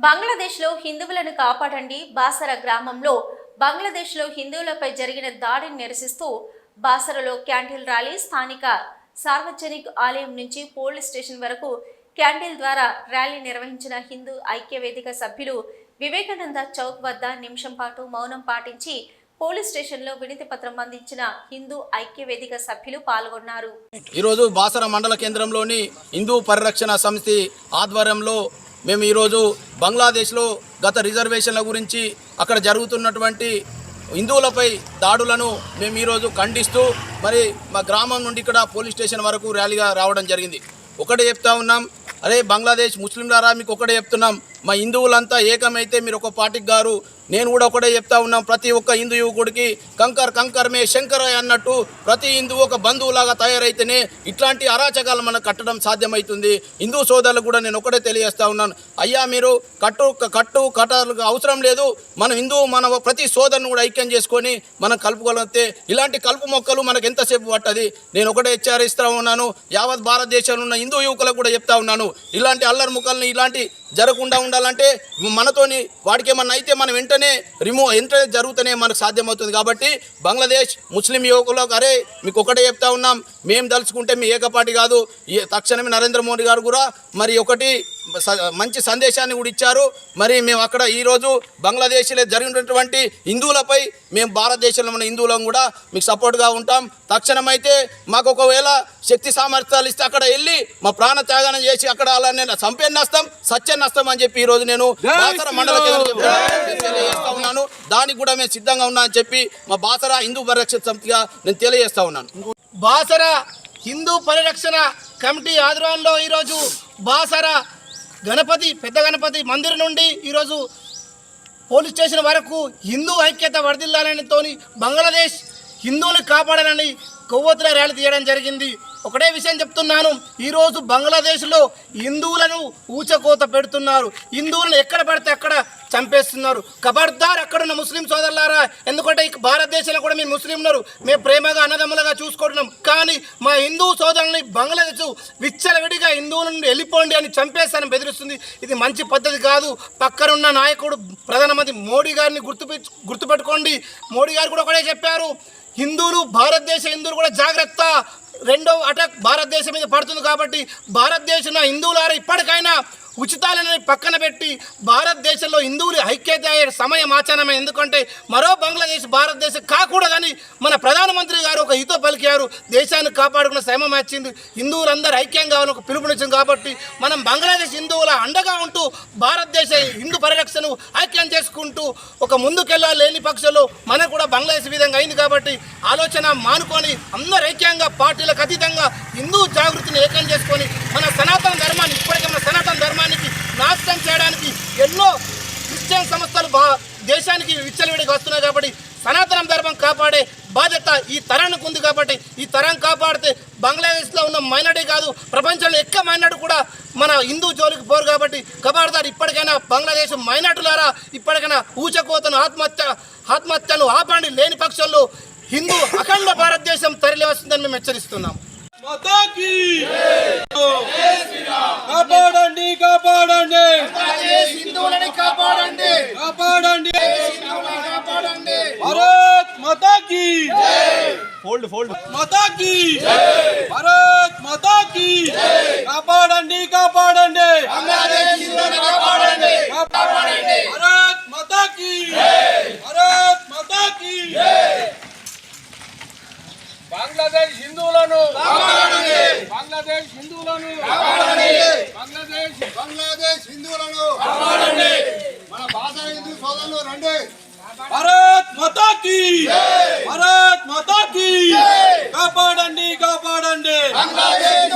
బంగ్లాదేశ్లో హిందువులను కాపాడండి. బాసర గ్రామంలో బంగ్లాదేశ్లో హిందువులపై జరిగిన దాడిని నిరసిస్తూ బాసరలో క్యాండిల్ ర్యాలీ, స్థానిక సార్వజనిక ఆలయం నుంచి పోలీస్ స్టేషన్ వరకు క్యాండిల్ ద్వారా ర్యాలీ నిర్వహించిన హిందూ ఐక్యవేదిక సభ్యులు వివేకానంద చౌక్ వద్ద నిమిషం పాటు మౌనం పాటించి పోలీస్ స్టేషన్లో వినతి పత్రం అందించిన హిందూ ఐక్యవేదిక సభ్యులు పాల్గొన్నారు. ఈరోజు బాసర మండల కేంద్రంలోని హిందూ పరిరక్షణ సమితి ఆధ్వర్యంలో మేము ఈరోజు బంగ్లాదేశ్లో గత రిజర్వేషన్ల గురించి అక్కడ జరుగుతున్నటువంటి హిందువులపై దాడులను మేము ఈరోజు ఖండిస్తూ మరి మా గ్రామం నుండి ఇక్కడ పోలీస్ స్టేషన్ వరకు ర్యాలీగా రావడం జరిగింది. ఒకటే చెప్తా ఉన్నాం, అరే బంగ్లాదేశ్ ముస్లింలారా, మీకు ఒకటే చెప్తున్నాం, మా హిందువులంతా ఏకమైతే మీరు ఒక పార్టీకి గారు. నేను కూడా ఒకటే చెప్తా ఉన్నాం, ప్రతి ఒక్క హిందూ యువకుడికి కంకర్ మే శంకర అన్నట్టు ప్రతి హిందువు ఒక బంధువులాగా తయారైతేనే ఇట్లాంటి అరాచకాలు మనకు కట్టడం సాధ్యమవుతుంది. హిందూ సోదరులకు కూడా నేను ఒకటే తెలియజేస్తా ఉన్నాను, అయ్యా మీరు కట్టాలకు అవసరం లేదు. మన హిందువు మన ప్రతి సోదరుని కూడా ఐక్యం చేసుకొని మనం కలుపుకోగలిగితే ఇలాంటి కలుపు మొక్కలు మనకు ఎంతసేపు పట్టది. నేను ఒకటే హెచ్చరిస్తూ ఉన్నాను, యావత్ భారతదేశంలో ఉన్న హిందూ యువకులకు కూడా చెప్తా ఉన్నాను, ఇలాంటి అల్లరి ముక్కల్ని ఇలాంటి జరగకుండా ఉండాలంటే మనతోని వాడికి ఏమన్నా అయితే మనం వెంటనే జరుగుతూనే మనకు సాధ్యమవుతుంది. కాబట్టి బంగ్లాదేశ్ ముస్లిం యువకులకు అరే మీకు ఒకటే చెప్తా ఉన్నాం, మేము దలుచుకుంటే మీ ఏకపాటి కాదు. తక్షణమే నరేంద్ర మోడీ గారు కూడా మరి ఒకటి మంచి సందేశాన్ని కూడా ఇచ్చారు. మరి మేము అక్కడ ఈరోజు బంగ్లాదేశ్లో జరిగినటువంటి హిందువులపై మేము భారతదేశంలో ఉన్న హిందువులను కూడా మీకు సపోర్ట్గా ఉంటాం. తక్షణమైతే మాకు ఒకవేళ శక్తి సామర్థ్యాలు ఇస్తే అక్కడ వెళ్ళి మా ప్రాణ త్యాగానం చేసి అక్కడ అలానే సంపేన్నస్తాం సత్యన్నస్తాం అని చెప్పి ఈరోజు నేను బాసర మండల తెలియజేస్తా ఉన్నాను. దానికి కూడా మేము సిద్ధంగా ఉన్నా అని చెప్పి మా బాసర హిందూ పరిరక్షణ సమితిగా నేను తెలియజేస్తా ఉన్నాను. బాసర హిందూ పరిరక్షణ కమిటీ ఆధ్వర్యంలో ఈరోజు బాసర పెద్ద గణపతి మందిర్ నుండి ఈరోజు పోలీస్ స్టేషన్ వరకు హిందూ ఐక్యత వర్ధిల్లాలనితో బంగ్లాదేశ్ హిందువులను కాపాడాలని కొవ్వొత్తుల ర్యాలీ తీయడం జరిగింది. ఒకటే విషయం చెప్తున్నాను, ఈరోజు బంగ్లాదేశ్లో హిందువులను ఊచకోత పెడుతున్నారు. హిందువులను ఎక్కడ పడితే అక్కడ చంపేస్తున్నారు. ఖబర్దార్ అక్కడున్న ముస్లిం సోదరులారా, ఎందుకంటే భారతదేశంలో కూడా మేము ముస్లిం ఉన్నారు, మేము ప్రేమగా అన్నదమ్ములుగా చూసుకుంటున్నాం. కానీ మా హిందూ సోదరులని బంగ్లాదేశ్ విచ్చలవిడిగా హిందువుల నుండి వెళ్ళిపోండి అని చంపేస్తానని బెదిరిస్తుంది. ఇది మంచి పద్ధతి కాదు. పక్కనున్న నాయకుడు ప్రధానమంత్రి మోడీ గారిని గుర్తుపెట్టుకోండి. మోడీ గారు కూడా ఒకటే చెప్పారు, భారతదేశ హిందువులు కూడా జాగ్రత్త, రెండో అటాక్ భారతదేశం మీద పడుతుంది. కాబట్టి భారతదేశంలో హిందువులారా ఇప్పటికైనా ఉచితాలని పక్కన పెట్టి భారతదేశంలో హిందువులు ఐక్యత అయ్యే సమయం ఆచరణమే. ఎందుకంటే మరో బంగ్లాదేశ్ భారతదేశం కాకూడదని మన ప్రధానమంత్రి గారు ఒక హితో పలికారు. దేశాన్ని కాపాడుకున్న సమయం వచ్చింది, హిందువులందరూ ఐక్యం కావాలని ఒక పిలుపునిచ్చింది. కాబట్టి మనం బంగ్లాదేశ్ హిందువుల అండగా ఉంటూ భారతదేశ హిందూ పరిరక్షణను ఐక్యం చేసుకుంటూ ఒక ముందుకెళ్ళాలి. లేని పక్షంలో మనకు కూడా బంగ్లాదేశ్ విధంగా అయింది. కాబట్టి ఆలోచన మానుకొని అందరూ ఐక్యంగా పార్టీలకు అతీతంగా హిందూ జాగృతిని ఏకం చేసుకొని మన సనాతన ధర్మాన్ని ఇప్పటికే మన సనాతన ధర్మానికి నాశనం చేయడానికి ఎన్నో క్రిస్టియన్ సంస్థలు దేశానికి విచ్చలవిడిగా వస్తున్నాయి. కాబట్టి సనాతన ధర్మం కాపాడే బాధ్యత ఈ తరానికి ఉంది. కాబట్టి ఈ తరం కాపాడితే బంగ్లాదేశ్లో ఉన్న మైనారిటీ కాదు, ప్రపంచంలో ఎక్కువ మైనారిటీ కూడా మన హిందూ జోలికి పోరు. కాబట్టి ఖబర్దార్ ఇప్పటికైనా బంగ్లాదేశ్ మైనారిటీలారా, ఇప్పటికైనా ఊచకోతను ఆత్మహత్యను ఆపండి. లేని పక్షంలో హిందూ అఖండ భారతదేశం తరలి వస్తుందని మేము హెచ్చరిస్తున్నాం. కాపాడండి కాపాడండి హిందువులని కాపాడండి కాపాడండి భారత్ మాతా కీ మాతా కీ భారత్ మాతా కీ కాపాడండి కాపాడండి భారత్ మాతా కీ భారత్ మాతా కీ బంగ్లాదేశ్ హిందువులను బంగ్లాదేశ్ హిందువులను బంగ్లాదేశ్ హిందువులను మన భాష హిందూ సోదరులు రండి. భారత్ మాతా కీ భారత్ మాతా కీ కాపాడండి కాపాడండి బంగ్లాదేశ్